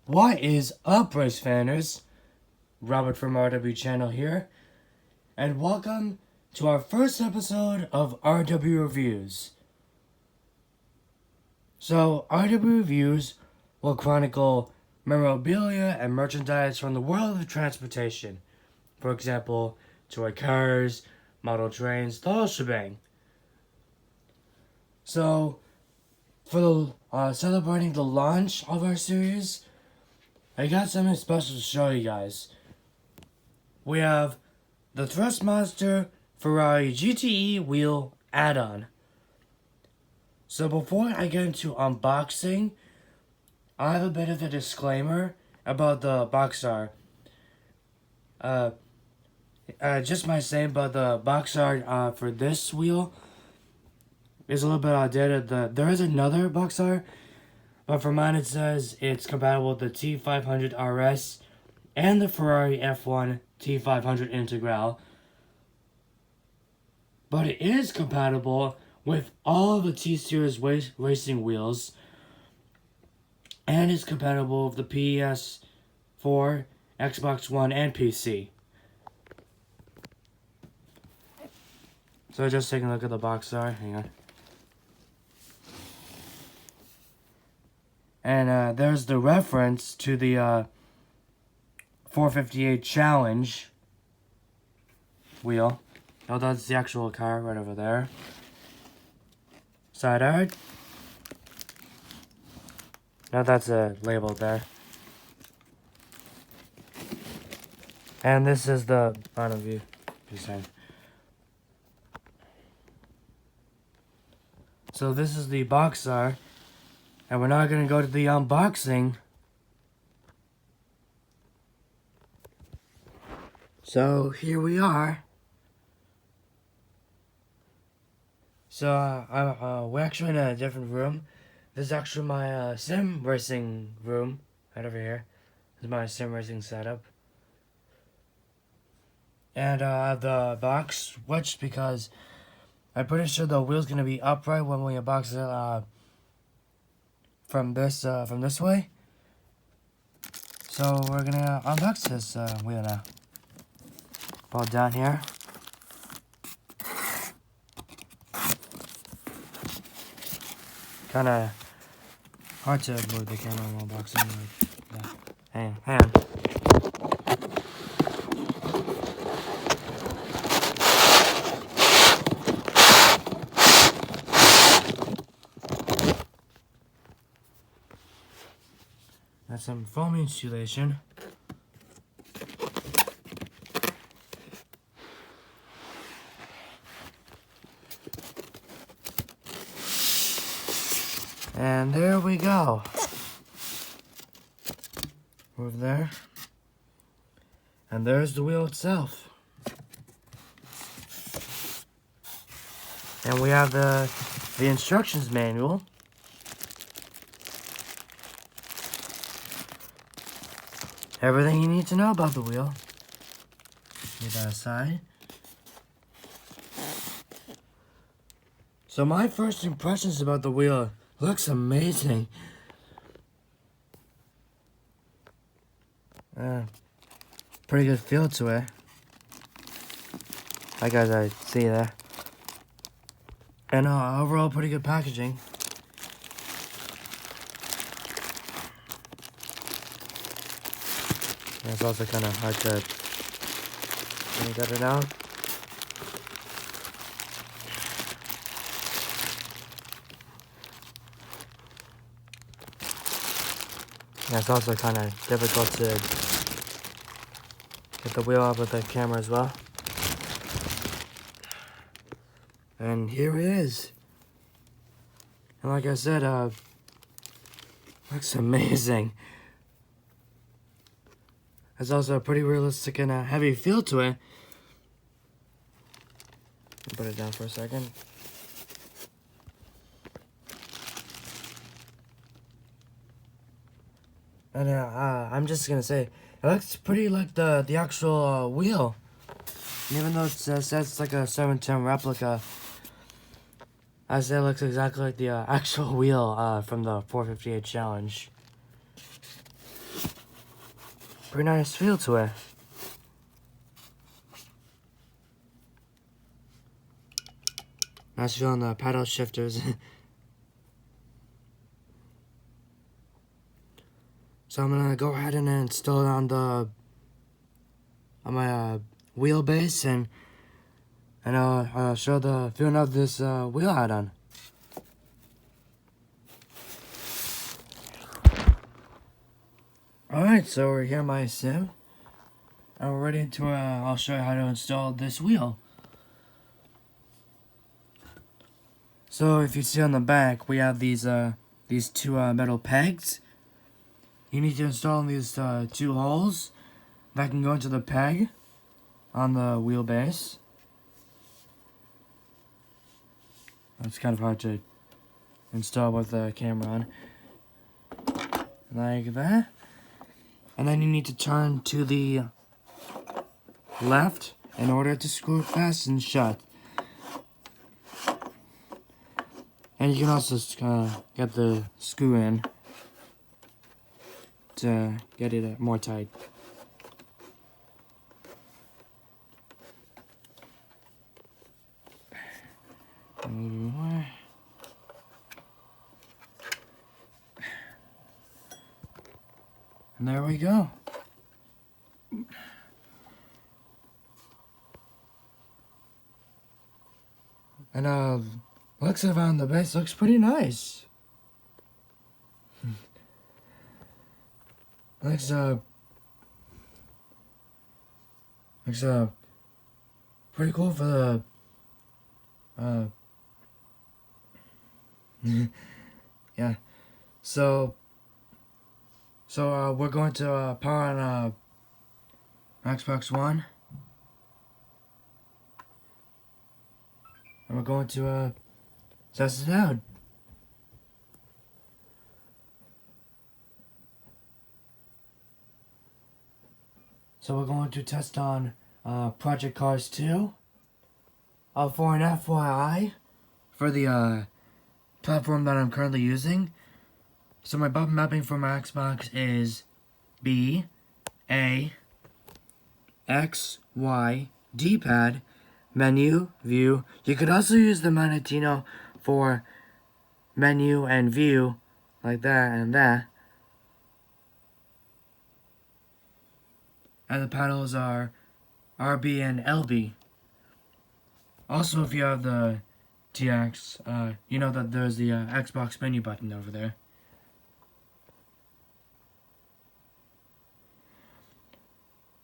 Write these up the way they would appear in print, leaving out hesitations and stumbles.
What is up, race fanners? Robert from RW Channel here, and welcome to our first episode of RW Reviews. So, RW Reviews will chronicle memorabilia and merchandise from the world of transportation. For example, toy cars, model trains, the whole shebang. So, for celebrating the launch of our series, I got something special to show you guys. We have the Thrustmaster Ferrari GTE wheel add-on. So before I get into unboxing, I have a bit of a disclaimer about the box art. Just my saying, but the box art for this wheel is a little bit outdated. There is another box art, but for mine it says it's compatible with the T500 RS and the Ferrari F1 T500 Integral. But it is compatible with all of the T-Series racing wheels, and is compatible with the PS4, Xbox One, and PC. So just taking a look at the box art. Hang on. And there's the reference to the 458 Challenge wheel. Oh, that's the actual car right over there. Side art. Now that's a label there. And this is the front of you. So this is the box art. And we're not going to go to the unboxing. So here we are. So we're actually in a different room. This is actually my sim racing room right over here. This is my sim racing setup. And I have the box switched because I'm pretty sure the wheel's gonna be upright when we unbox it from this way. So we're gonna unbox this wheel now. Pull it down here. Kind of hard to move the camera while unboxing like that. Hang on. That's some foam insulation. And there we go. Move there. And there's the wheel itself. And we have the instructions manual. Everything you need to know about the wheel. Leave that aside. So my first impressions about the wheel, looks amazing. Pretty good feel to it. Like guys, I see there. And overall pretty good packaging. And it's also kind of hard to get it out. Yeah, it's also kind of difficult to get the wheel out with the camera as well. And here it is. And like I said, looks amazing. It's also a pretty realistic and heavy feel to it. Put it down for a second. And I'm just gonna say, it looks pretty like the actual wheel. And even though it says it's like a 710 replica, I say it looks exactly like the actual wheel from the 458 Challenge. pretty nice feel to it. Nice feeling the paddle shifters. So I'm gonna go ahead and install it on my wheelbase, and I'll show the feeling of this wheel add-on. Alright, so we're here in my sim, and we're ready to, I'll show you how to install this wheel. So if you see on the back, we have these two metal pegs. You need to install in these two holes that can go into the peg on the wheelbase. It's kind of hard to install with the camera on. Like that. And then you need to turn to the left in order to screw it fast and shut. And you can also get the screw in to get it more tight. And there we go. And looks around the base looks pretty nice. Looks pretty cool for the yeah. So we're going to power on Xbox One, and we're going to test it out. So we're going to test on Project Cars 2. For an FYI, for the platform that I'm currently using, so my button mapping for my Xbox is B, A, X, Y, D-pad, menu, view. You could also use the Manatino for menu and view, like that and that. And the paddles are RB and LB. Also, if you have the TX, you know that there's the Xbox menu button over there.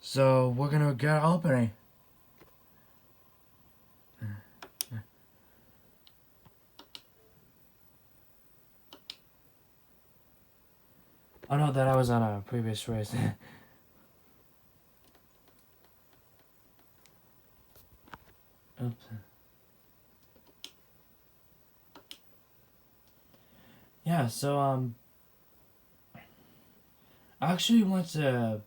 So we're gonna get opening. Oh no, that I was on a previous race. Oops. Yeah, so I actually went to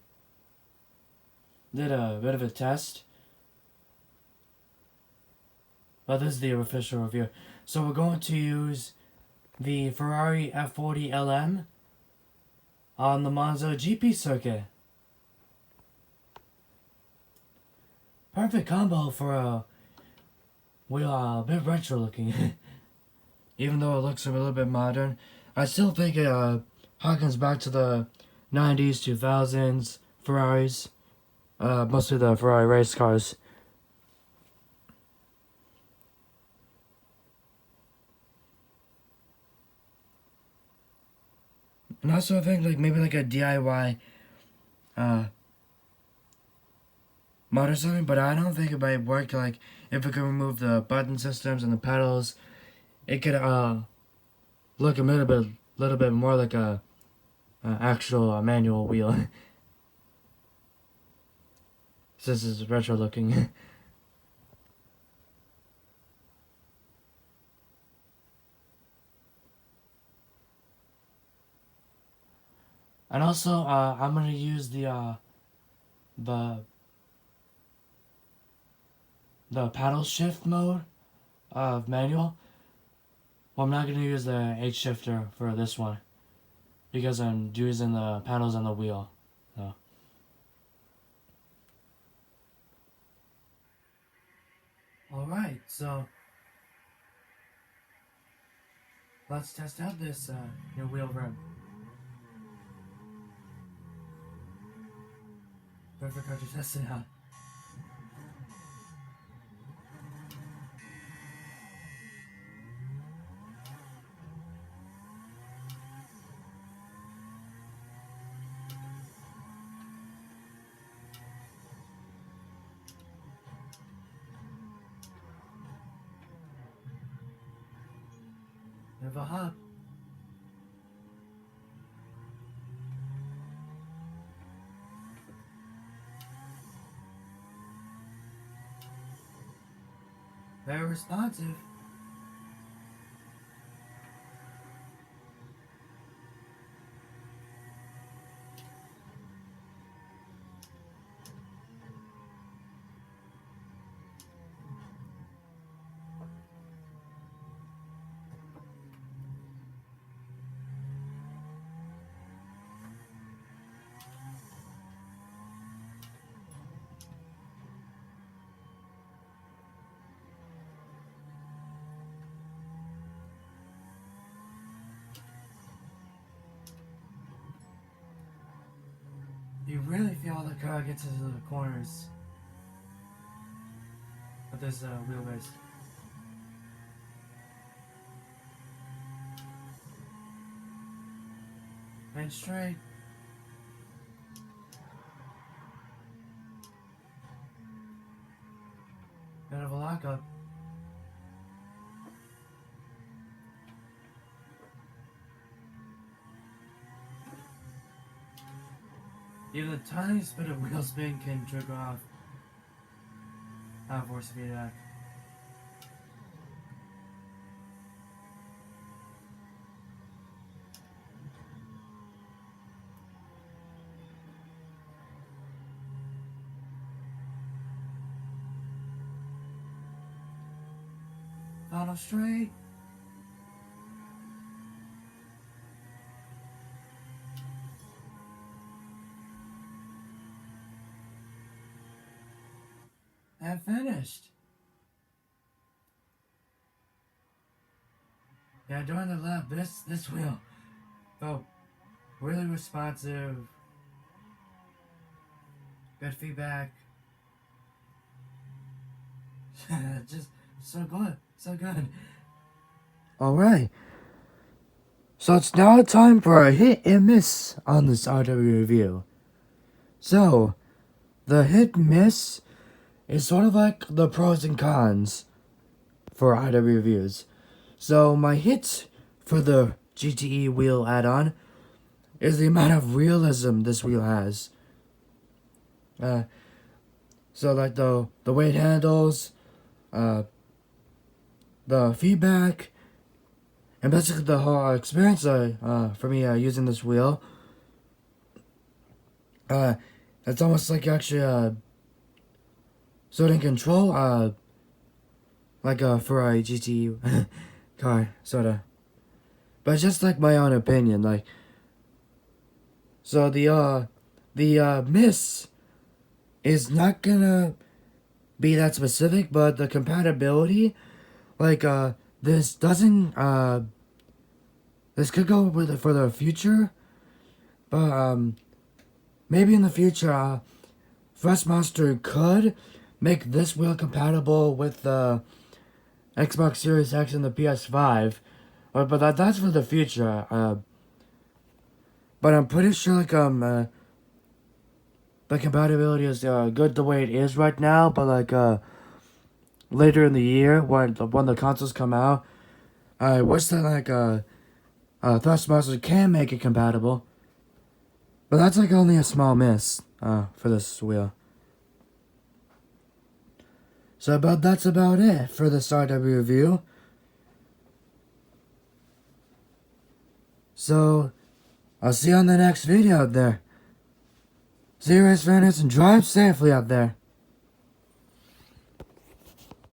did a bit of a test. But this is the official review. So we're going to use the Ferrari F40 LM on the Monza GP circuit. Perfect combo for a wheel, a bit retro looking. Even though it looks a little bit modern, I still think it harkens back to the 90s, 2000s Ferraris. Mostly the Ferrari race cars. And also I think maybe a DIY mod or something, but I don't think it might work. If we could remove the button systems and the pedals, it could look a little bit more like a actual manual wheel. This is retro looking. And also, I'm gonna use the paddle shift mode of manual. Well, I'm not gonna use the H shifter for this one because I'm using the paddles on the wheel. So. Alright, so let's test out this new wheel rim. Perfect car to test it out. Never hop. Very responsive. You really feel the car gets into the corners with this wheelbase. And straight. Bit of a lockup. Even the tiniest bit of wheel spin can trigger off force feedback. Final straight. And finished. Yeah, during the lap, this wheel felt really responsive. Good feedback. Just so good, so good. Alright. So it's now time for a hit and miss on this RW review. So, the hit and miss is sort of like the pros and cons for RW reviews. So my hit for the GTE wheel add-on is the amount of realism this wheel has. So like the way it handles, the feedback, and basically the whole experience for me using this wheel. It's almost like you're actually sort of in control, like a Ferrari GTE car, sorta. But it's just like my own opinion, like. So the miss is not gonna be that specific, but the compatibility, like this doesn't this could go with it for the future, but maybe in the future Thrustmaster could make this wheel compatible with the Xbox Series X and the PS5, but that's for the future. But I'm pretty sure like the compatibility is good the way it is right now. But like later in the year when the consoles come out, I wish that like Thrustmaster can make it compatible. But that's like only a small miss for this wheel. So that's about it for this RW review. So I'll see you on the next video out there. See you, race fans, and drive safely out there.